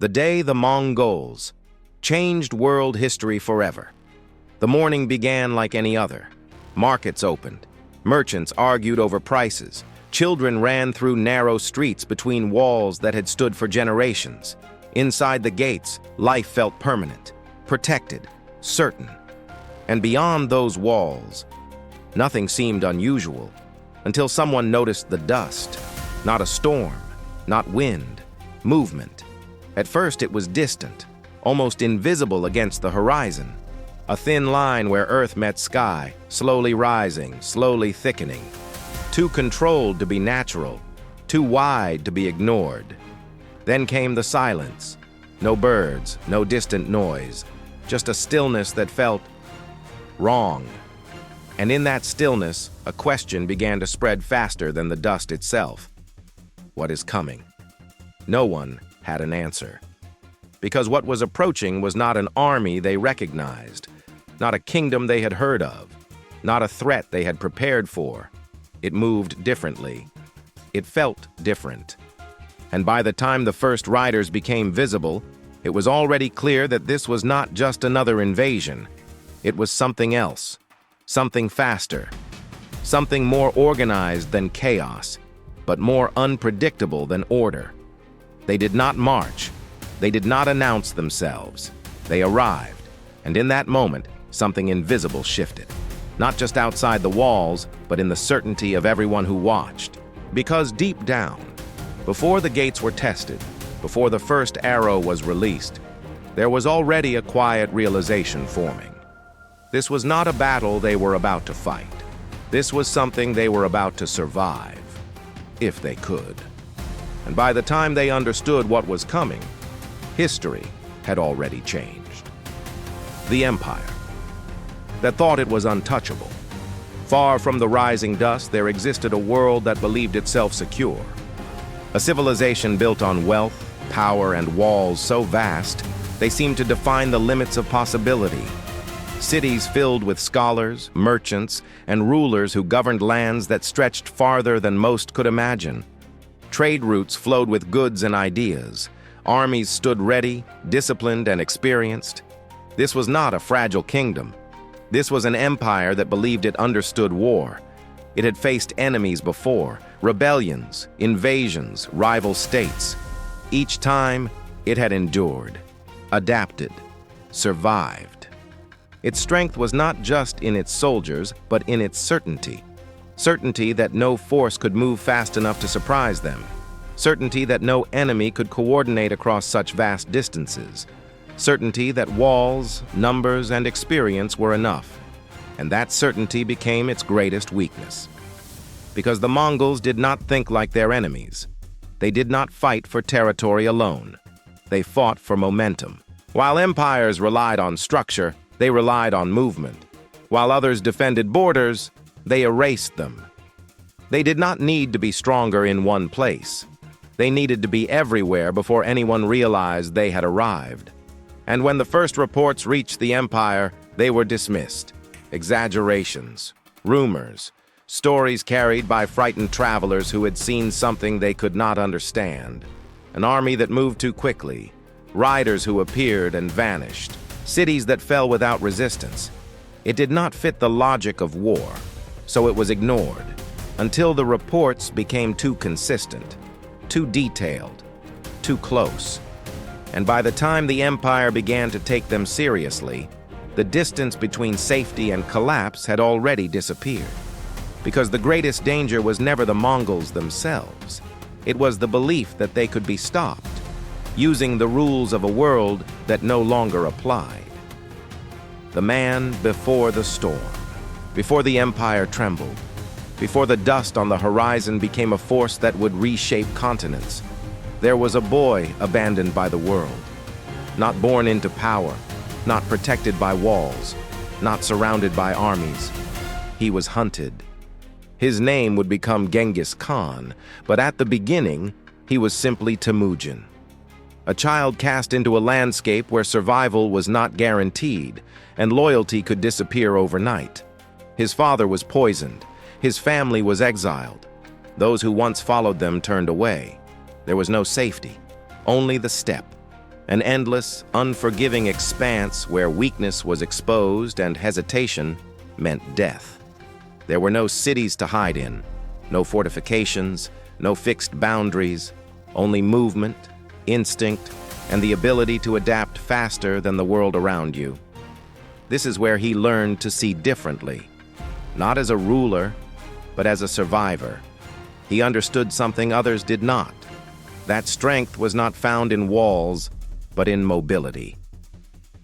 The day the Mongols changed world history forever. The morning began like any other. Markets opened. Merchants argued over prices. Children ran through narrow streets between walls that had stood for generations. Inside the gates, life felt permanent, protected, certain. And beyond those walls, nothing seemed unusual until someone noticed the dust. Not a storm, not wind, movement. At first it was distant, almost invisible against the horizon. A thin line where earth met sky, slowly rising, slowly thickening. Too controlled to be natural, too wide to be ignored. Then came the silence. No birds, no distant noise, just a stillness that felt wrong. And in that stillness, a question began to spread faster than the dust itself. What is coming? No one had an answer. Because what was approaching was not an army they recognized, not a kingdom they had heard of, not a threat they had prepared for. It moved differently. It felt different. And by the time the first riders became visible, it was already clear that this was not just another invasion. It was something else, something faster, something more organized than chaos, but more unpredictable than order. They did not march. They did not announce themselves. They arrived, and in that moment, something invisible shifted. Not just outside the walls, but in the certainty of everyone who watched. Because deep down, before the gates were tested, before the first arrow was released, there was already a quiet realization forming. This was not a battle they were about to fight. This was something they were about to survive, if they could. And by the time they understood what was coming, history had already changed. The empire that thought it was untouchable. Far from the rising dust, there existed a world that believed itself secure. A civilization built on wealth, power, and walls so vast, they seemed to define the limits of possibility. Cities filled with scholars, merchants, and rulers who governed lands that stretched farther than most could imagine. Trade routes flowed with goods and ideas. Armies stood ready, disciplined, and experienced. This was not a fragile kingdom. This was an empire that believed it understood war. It had faced enemies before, rebellions, invasions, rival states. Each time, it had endured, adapted, survived. Its strength was not just in its soldiers, but in its certainty. Certainty that no force could move fast enough to surprise them. Certainty that no enemy could coordinate across such vast distances. Certainty that walls, numbers, and experience were enough. And that certainty became its greatest weakness. Because the Mongols did not think like their enemies. They did not fight for territory alone. They fought for momentum. While empires relied on structure, they relied on movement. While others defended borders, they erased them. They did not need to be stronger in one place. They needed to be everywhere before anyone realized they had arrived. And when the first reports reached the empire, they were dismissed. Exaggerations, rumors, stories carried by frightened travelers who had seen something they could not understand. An army that moved too quickly, riders who appeared and vanished, cities that fell without resistance. It did not fit the logic of war, so it was ignored, until the reports became too consistent, too detailed, too close. And by the time the empire began to take them seriously, the distance between safety and collapse had already disappeared. Because the greatest danger was never the Mongols themselves. It was the belief that they could be stopped, using the rules of a world that no longer applied. The man before the storm, before the empire trembled, before the dust on the horizon became a force that would reshape continents, there was a boy abandoned by the world, not born into power, not protected by walls, not surrounded by armies. He was hunted. His name would become Genghis Khan, but at the beginning, he was simply Temujin. A child cast into a landscape where survival was not guaranteed, and loyalty could disappear overnight. His father was poisoned. His family was exiled. Those who once followed them turned away. There was no safety, only the steppe. an endless, unforgiving expanse where weakness was exposed and hesitation meant death. There were no cities to hide in, no fortifications, no fixed boundaries, only movement, instinct, and the ability to adapt faster than the world around you. This is where he learned to see differently, not as a ruler, but as a survivor. He understood something others did not. That strength was not found in walls, but in mobility.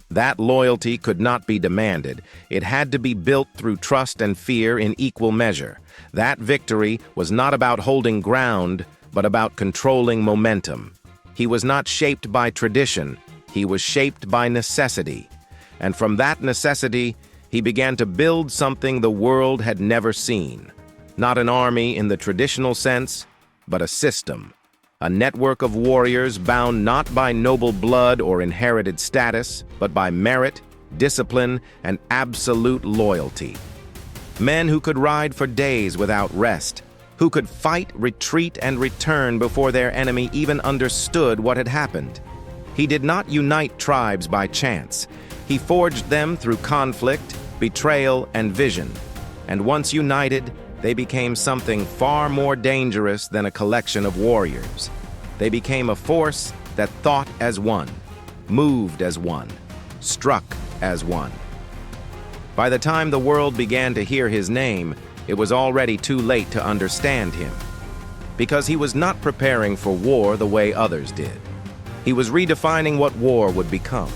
That loyalty could not be demanded. It had to be built through trust and fear in equal measure. That victory was not about holding ground, but about controlling momentum. He was not shaped by tradition. He was shaped by necessity. And from that necessity, he began to build something the world had never seen. Not an army in the traditional sense, but a system. A network of warriors bound not by noble blood or inherited status, but by merit, discipline, and absolute loyalty. Men who could ride for days without rest, who could fight, retreat, and return before their enemy even understood what had happened. He did not unite tribes by chance. He forged them through conflict, betrayal, and vision. And once united, they became something far more dangerous than a collection of warriors. They became a force that thought as one, moved as one, struck as one. By the time the world began to hear his name, it was already too late to understand him. Because he was not preparing for war the way others did. He was redefining what war would become.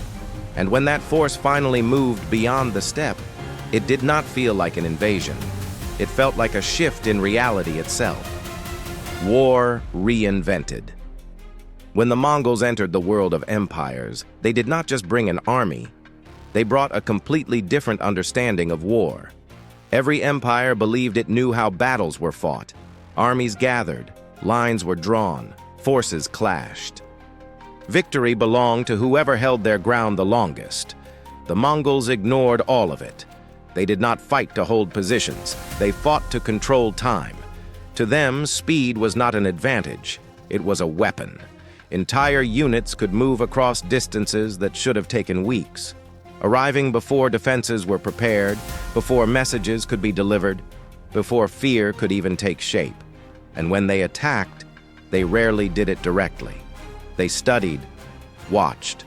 And when that force finally moved beyond the steppe, it did not feel like an invasion. It felt like a shift in reality itself. War reinvented. When the Mongols entered the world of empires, they did not just bring an army. They brought a completely different understanding of war. Every empire believed it knew how battles were fought. Armies gathered, lines were drawn, forces clashed. Victory belonged to whoever held their ground the longest. The Mongols ignored all of it. They did not fight to hold positions. They fought to control time. To them, speed was not an advantage. It was a weapon. Entire units could move across distances that should have taken weeks, arriving before defenses were prepared, before messages could be delivered, before fear could even take shape. And when they attacked, they rarely did it directly. They studied, watched,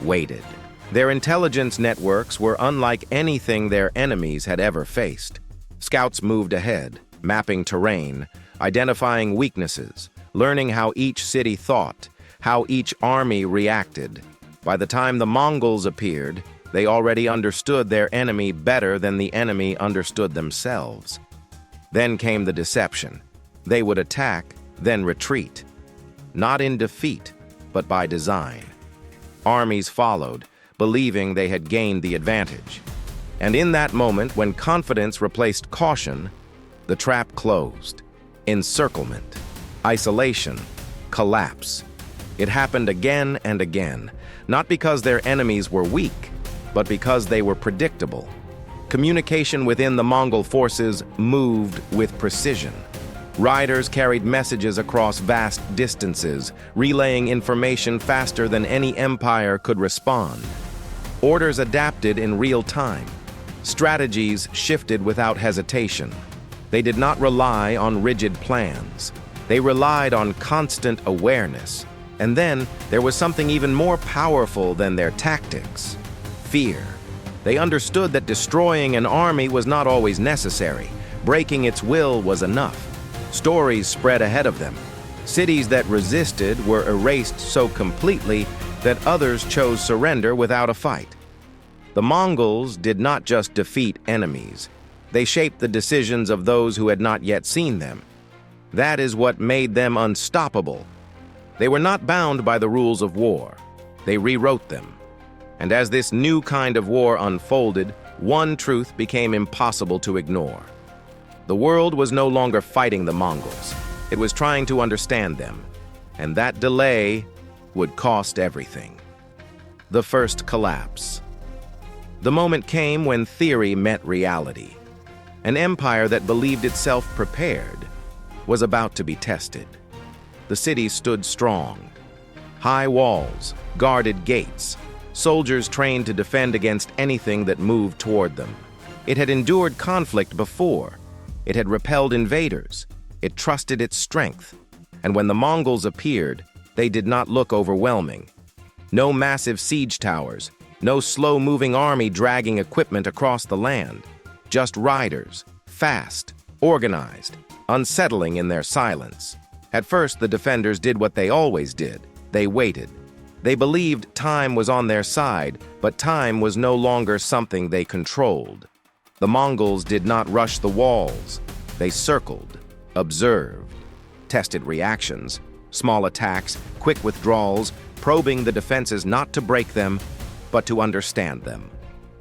waited. Their intelligence networks were unlike anything their enemies had ever faced. Scouts moved ahead, mapping terrain, identifying weaknesses, learning how each city thought, how each army reacted. By the time the Mongols appeared, they already understood their enemy better than the enemy understood themselves. Then came the deception. They would attack, then retreat. Not in defeat, but by design. Armies followed, believing they had gained the advantage. And in that moment, when confidence replaced caution, the trap closed. Encirclement, isolation, collapse. It happened again and again, not because their enemies were weak, but because they were predictable. Communication within the Mongol forces moved with precision. Riders carried messages across vast distances, relaying information faster than any empire could respond. Orders adapted in real time. Strategies shifted without hesitation. They did not rely on rigid plans. They relied on constant awareness. And then there was something even more powerful than their tactics: fear. They understood that destroying an army was not always necessary. Breaking its will was enough. Stories spread ahead of them. Cities that resisted were erased so completely that others chose surrender without a fight. The Mongols did not just defeat enemies. They shaped the decisions of those who had not yet seen them. That is what made them unstoppable. They were not bound by the rules of war. They rewrote them. And as this new kind of war unfolded, one truth became impossible to ignore. The world was no longer fighting the Mongols. It was trying to understand them. And that delay would cost everything. The first collapse. The moment came when theory met reality. An empire that believed itself prepared was about to be tested. The city stood strong, High walls, guarded gates, soldiers trained to defend against anything that moved toward them. It had endured conflict before. It had repelled invaders. It trusted its strength. And when the Mongols appeared, they did not look overwhelming. No massive siege towers, no slow-moving army dragging equipment across the land. Just riders, fast, organized, unsettling in their silence. At first, the defenders did what they always did. They waited. They believed time was on their side, but time was no longer something they controlled. The Mongols did not rush the walls. They circled, observed, tested reactions, small attacks, quick withdrawals, probing the defenses not to break them, but to understand them.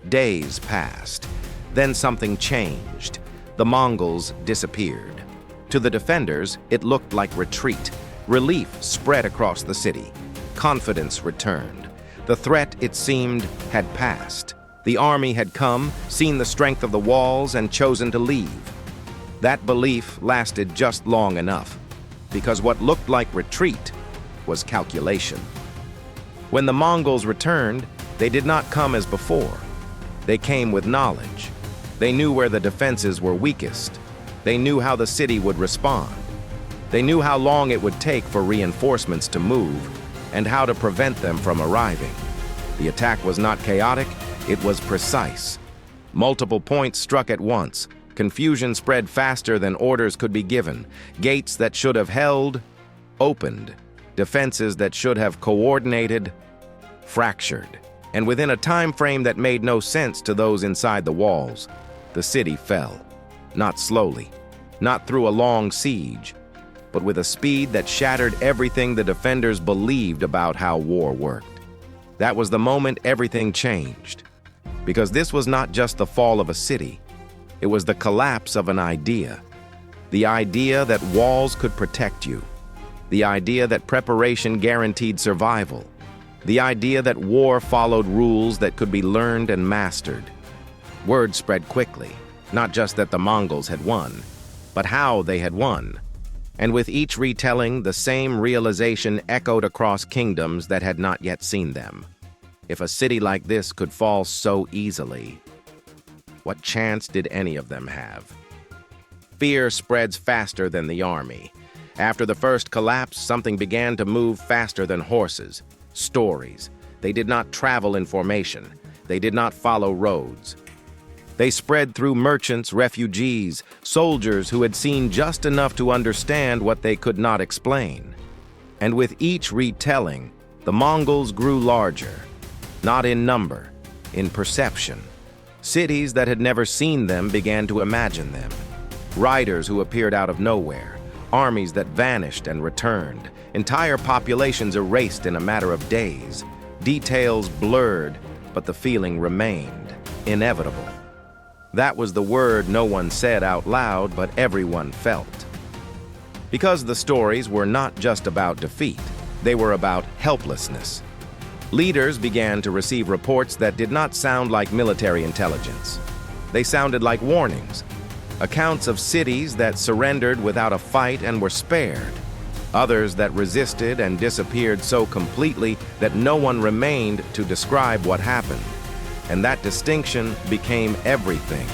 Days passed. Then something changed. The Mongols disappeared. To the defenders, it looked like retreat. Relief spread across the city. Confidence returned. The threat, it seemed, had passed. The army had come, seen the strength of the walls, and chosen to leave. That belief lasted just long enough, because what looked like retreat was calculation. When the Mongols returned, they did not come as before. They came with knowledge. They knew where the defenses were weakest. They knew how the city would respond. They knew how long it would take for reinforcements to move and how to prevent them from arriving. The attack was not chaotic, it was precise. Multiple points struck at once. Confusion spread faster than orders could be given. Gates that should have held, opened. Defenses that should have coordinated, fractured. And within a time frame that made no sense to those inside the walls, the city fell. Not slowly, not through a long siege, but with a speed that shattered everything the defenders believed about how war worked. That was the moment everything changed. Because this was not just the fall of a city, it was the collapse of an idea. The idea that walls could protect you. The idea that preparation guaranteed survival. The idea that war followed rules that could be learned and mastered. Word spread quickly, not just that the Mongols had won, but how they had won. And with each retelling, the same realization echoed across kingdoms that had not yet seen them. If a city like this could fall so easily, what chance did any of them have? Fear spreads faster than the army. After the first collapse, something began to move faster than horses. Stories. They did not travel in formation. They did not follow roads. They spread through merchants, refugees, soldiers who had seen just enough to understand what they could not explain. And with each retelling, the Mongols grew larger, not in number, in perception. Cities that had never seen them began to imagine them. Riders who appeared out of nowhere, armies that vanished and returned, entire populations erased in a matter of days, details blurred, but the feeling remained, inevitable. That was the word no one said out loud, but everyone felt. Because the stories were not just about defeat, they were about helplessness. Leaders began to receive reports that did not sound like military intelligence. They sounded like warnings, accounts of cities that surrendered without a fight and were spared, others that resisted and disappeared so completely that no one remained to describe what happened. And that distinction became everything.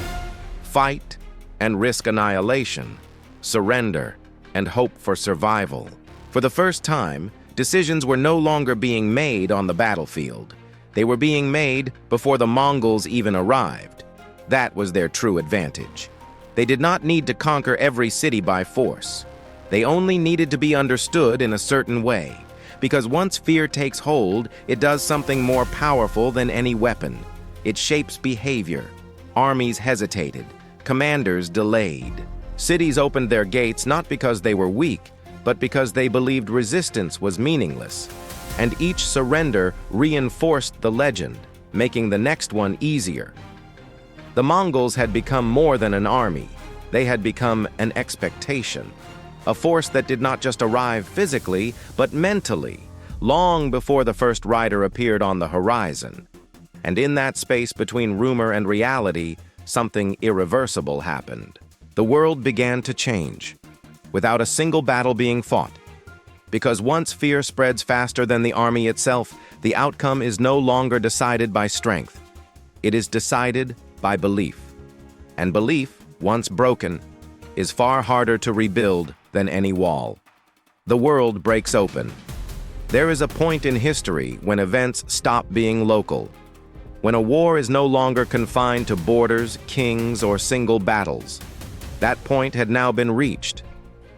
Fight and risk annihilation, surrender and hope for survival. For the first time, decisions were no longer being made on the battlefield. They were being made before the Mongols even arrived. That was their true advantage. They did not need to conquer every city by force. They only needed to be understood in a certain way, because once fear takes hold, it does something more powerful than any weapon. It shapes behavior. Armies hesitated. Commanders delayed. Cities opened their gates not because they were weak, but because they believed resistance was meaningless. And each surrender reinforced the legend, making the next one easier. The Mongols had become more than an army. They had become an expectation. A force that did not just arrive physically, but mentally, long before the first rider appeared on the horizon. And in that space between rumor and reality, something irreversible happened. The world began to change. Without a single battle being fought, Because once fear spreads faster than the army itself, the outcome is no longer decided by strength. It is decided by belief. And belief, once broken, is far harder to rebuild than any wall. The world breaks open. There is a point in history when events stop being local, when a war is no longer confined to borders, kings, or single battles. That point had now been reached.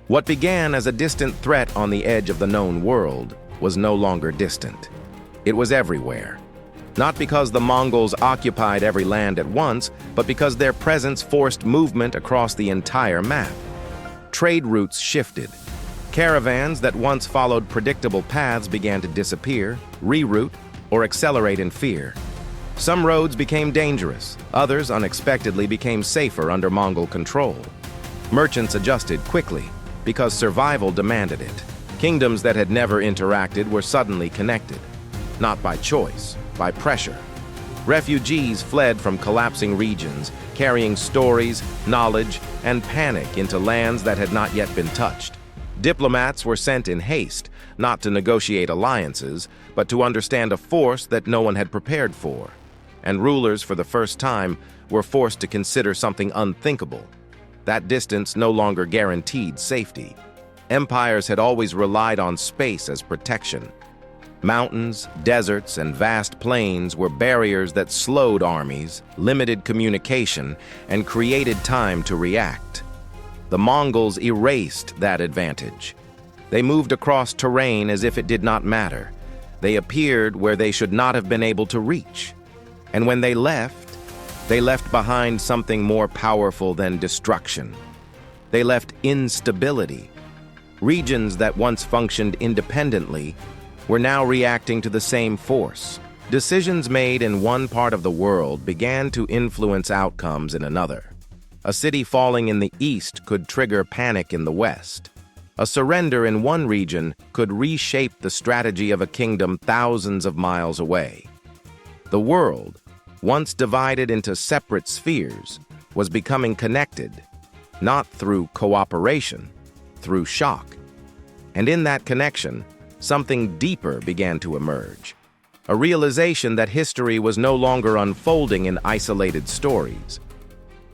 What began as a distant threat on the edge of the known world was no longer distant. It was everywhere. Not because the Mongols occupied every land at once, but because their presence forced movement across the entire map. Trade routes shifted. Caravans that once followed predictable paths began to disappear, reroute, or accelerate in fear. Some roads became dangerous, others unexpectedly became safer under Mongol control. Merchants adjusted quickly, because survival demanded it. Kingdoms that had never interacted were suddenly connected, not by choice, by pressure. Refugees fled from collapsing regions, carrying stories, knowledge, and panic into lands that had not yet been touched. Diplomats were sent in haste, not to negotiate alliances, but to understand a force that no one had prepared for. And rulers, for the first time, were forced to consider something unthinkable. That distance no longer guaranteed safety. Empires had always relied on space as protection. Mountains, deserts, and vast plains were barriers that slowed armies, limited communication, and created time to react. The Mongols erased that advantage. They moved across terrain as if it did not matter. They appeared where they should not have been able to reach. And when they left behind something more powerful than destruction. They left instability. Regions that once functioned independently were now reacting to the same force. Decisions made in one part of the world began to influence outcomes in another. A city falling in the east could trigger panic in the west. A surrender in one region could reshape the strategy of a kingdom thousands of miles away. The world, once divided into separate spheres, was becoming connected, not through cooperation, through shock. And in that connection, something deeper began to emerge. A realization that history was no longer unfolding in isolated stories.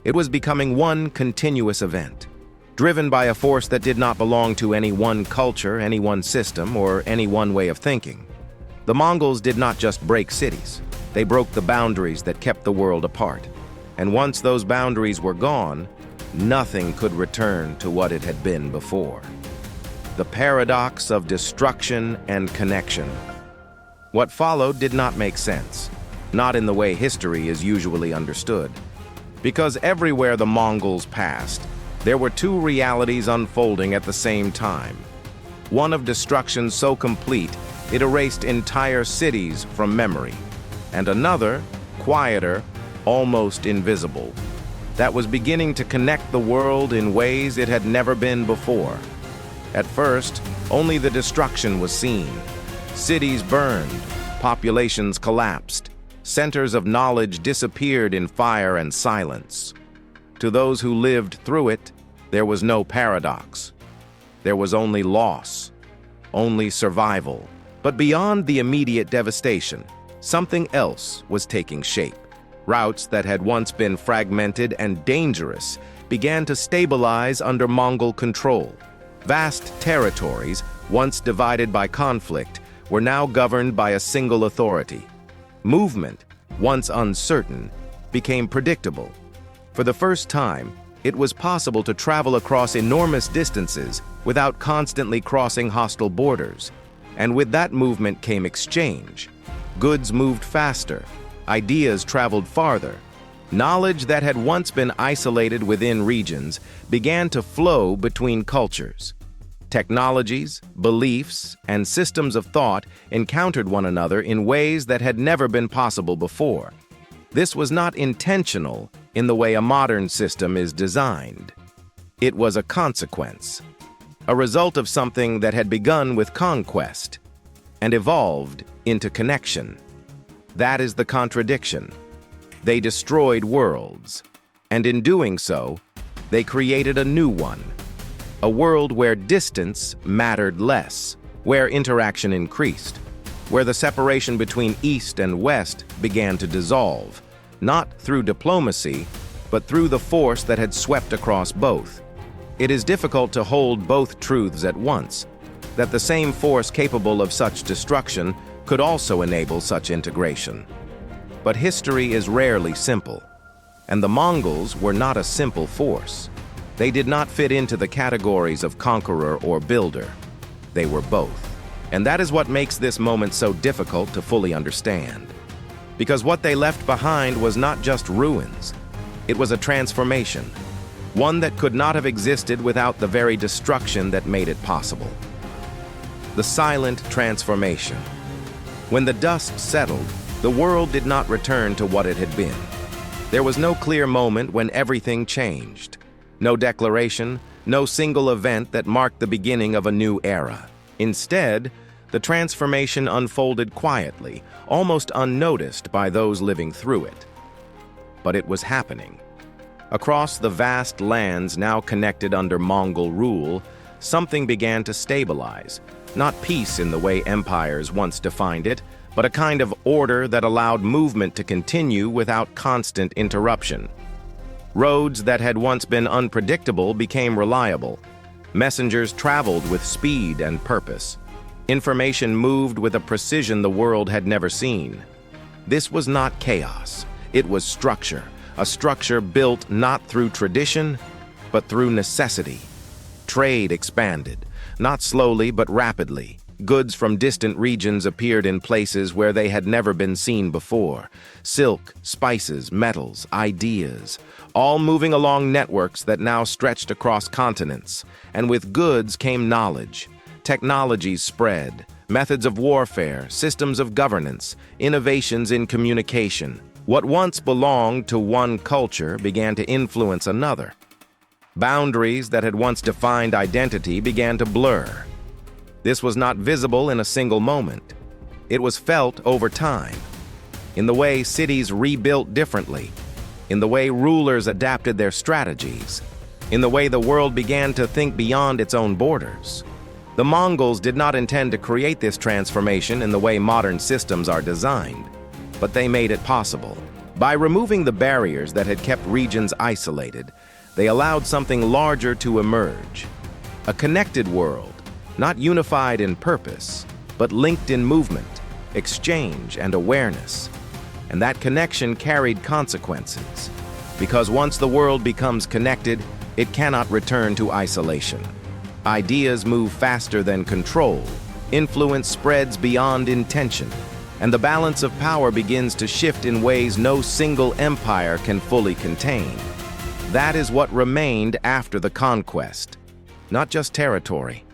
It was becoming one continuous event, driven by a force that did not belong to any one culture, any one system, or any one way of thinking. The Mongols did not just break cities. They broke the boundaries that kept the world apart. And once those boundaries were gone, nothing could return to what it had been before. The paradox of destruction and connection. What followed did not make sense, not in the way history is usually understood. Because everywhere the Mongols passed, there were two realities unfolding at the same time. One of destruction so complete, it erased entire cities from memory. And another, quieter, almost invisible, that was beginning to connect the world in ways it had never been before. At first, only the destruction was seen. Cities burned, populations collapsed, centers of knowledge disappeared in fire and silence. To those who lived through it, there was no paradox. There was only loss, only survival. But beyond the immediate devastation, something else was taking shape. Routes that had once been fragmented and dangerous began to stabilize under Mongol control. Vast territories, once divided by conflict, were now governed by a single authority. Movement, once uncertain, became predictable. For the first time, it was possible to travel across enormous distances without constantly crossing hostile borders. And with that movement came exchange. Goods moved faster, ideas traveled farther. Knowledge that had once been isolated within regions began to flow between cultures. Technologies, beliefs, and systems of thought encountered one another in ways that had never been possible before. This was not intentional in the way a modern system is designed. It was a consequence, a result of something that had begun with conquest and evolved into connection. That is the contradiction. They destroyed worlds, and in doing so, they created a new one. A world where distance mattered less, where interaction increased, where the separation between East and West began to dissolve, not through diplomacy, but through the force that had swept across both. It is difficult to hold both truths at once, that the same force capable of such destruction could also enable such integration. But history is rarely simple, and the Mongols were not a simple force. They did not fit into the categories of conqueror or builder. They were both. And that is what makes this moment so difficult to fully understand. Because what they left behind was not just ruins. It was a transformation, one that could not have existed without the very destruction that made it possible. The silent transformation. When the dust settled, the world did not return to what it had been. There was no clear moment when everything changed. No declaration, no single event that marked the beginning of a new era. Instead, the transformation unfolded quietly, almost unnoticed by those living through it. But it was happening. Across the vast lands now connected under Mongol rule, something began to stabilize. Not peace in the way empires once defined it, but a kind of order that allowed movement to continue without constant interruption. Roads that had once been unpredictable became reliable. Messengers traveled with speed and purpose. Information moved with a precision the world had never seen. This was not chaos. It was structure, a structure built not through tradition, but through necessity. Trade expanded, not slowly but rapidly. Goods from distant regions appeared in places where they had never been seen before. Silk, spices, metals, ideas, all moving along networks that now stretched across continents. And with goods came knowledge. Technologies spread, methods of warfare, systems of governance, innovations in communication. What once belonged to one culture began to influence another. Boundaries that had once defined identity began to blur. This was not visible in a single moment. It was felt over time, in the way cities rebuilt differently, in the way rulers adapted their strategies, in the way the world began to think beyond its own borders. The Mongols did not intend to create this transformation in the way modern systems are designed, but they made it possible. By removing the barriers that had kept regions isolated, they allowed something larger to emerge. A connected world, not unified in purpose, but linked in movement, exchange, and awareness. And that connection carried consequences, because once the world becomes connected, it cannot return to isolation. Ideas move faster than control, influence spreads beyond intention, and the balance of power begins to shift in ways no single empire can fully contain. That is what remained after the conquest. Not just territory,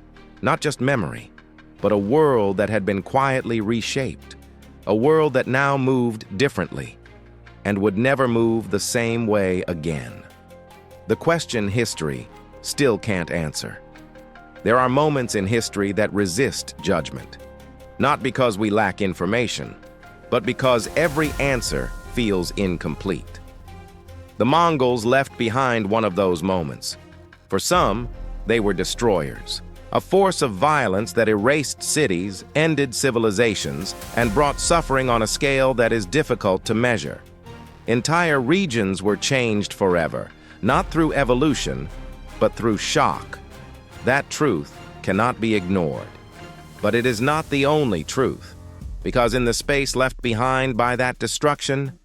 not just memory, but a world that had been quietly reshaped, a world that now moved differently and would never move the same way again. The question history still can't answer. There are moments in history that resist judgment, not because we lack information, but because every answer feels incomplete. The Mongols left behind one of those moments. For some, they were destroyers, a force of violence that erased cities, ended civilizations, and brought suffering on a scale that is difficult to measure. Entire regions were changed forever, not through evolution, but through shock. That truth cannot be ignored. But it is not the only truth, because in the space left behind by that destruction,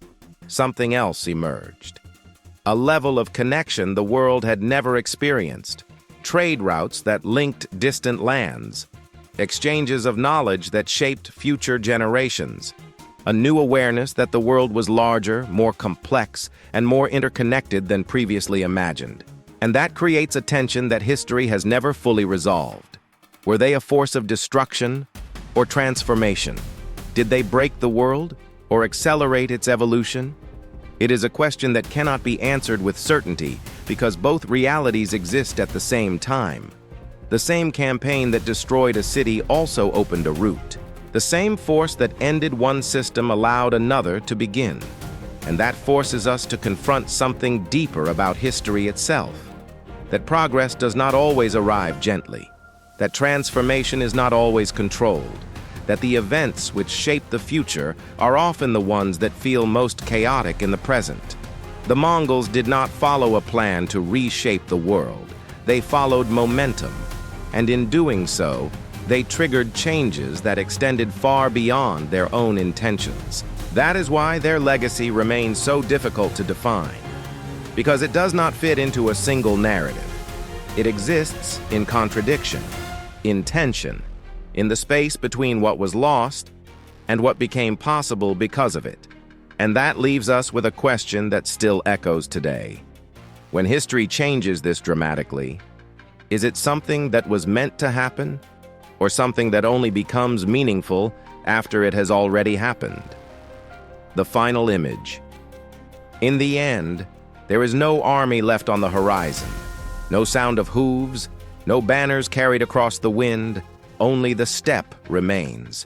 something else emerged. A level of connection the world had never experienced. Trade routes that linked distant lands, exchanges of knowledge that shaped future generations, a new awareness that the world was larger, more complex, and more interconnected than previously imagined. And that creates a tension that history has never fully resolved. Were they a force of destruction or transformation? Did they break the world or accelerate its evolution? It is a question that cannot be answered with certainty because both realities exist at the same time. The same campaign that destroyed a city also opened a route. The same force that ended one system allowed another to begin. And that forces us to confront something deeper about history itself. That progress does not always arrive gently. that transformation is not always controlled, that the events which shape the future are often the ones that feel most chaotic in the present. The Mongols did not follow a plan to reshape the world. They followed momentum, and in doing so, they triggered changes that extended far beyond their own intentions. That is why their legacy remains so difficult to define, because it does not fit into a single narrative. It exists in contradiction, in tension, in the space between what was lost and what became possible because of it. And that leaves us with a question that still echoes today. When history changes this dramatically, is it something that was meant to happen, or something that only becomes meaningful after it has already happened? The final image. In the end, there is no army left on the horizon, no sound of hooves, no banners carried across the wind, only the steppe remains,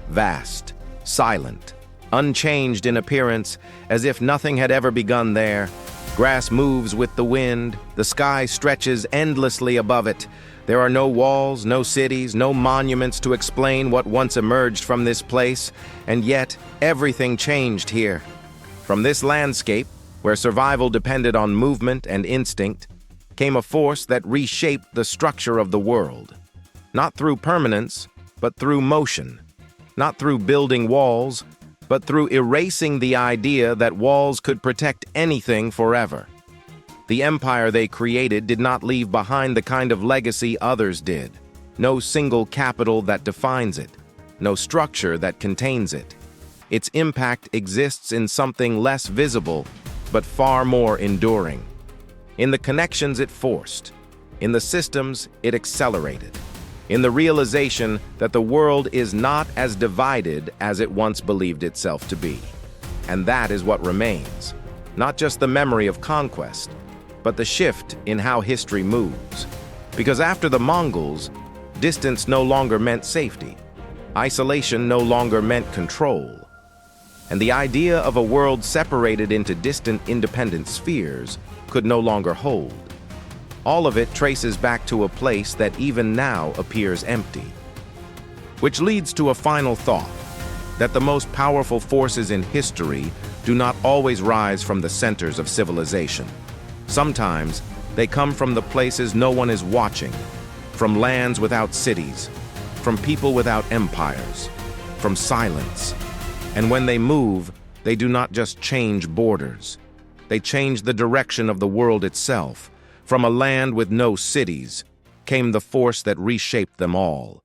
vast, silent, unchanged in appearance, as if nothing had ever begun there. Grass moves with the wind, the sky stretches endlessly above it. There are no walls, no cities, no monuments to explain what once emerged from this place, and yet everything changed here. From this landscape, where survival depended on movement and instinct, came a force that reshaped the structure of the world. Not through permanence, but through motion. Not through building walls, but through erasing the idea that walls could protect anything forever. The empire they created did not leave behind the kind of legacy others did. No single capital that defines it, no structure that contains it. Its impact exists in something less visible, but far more enduring. In the connections it forced, in the systems it accelerated, in the realization that the world is not as divided as it once believed itself to be. And that is what remains, not just the memory of conquest, but the shift in how history moves. Because after the Mongols, distance no longer meant safety. Isolation no longer meant control. And the idea of a world separated into distant, independent spheres could no longer hold. All of it traces back to a place that even now appears empty. Which leads to a final thought, that the most powerful forces in history do not always rise from the centers of civilization. Sometimes they come from the places no one is watching, from lands without cities, from people without empires, from silence. And when they move, they do not just change borders. They change the direction of the world itself. From a land with no cities came the force that reshaped them all.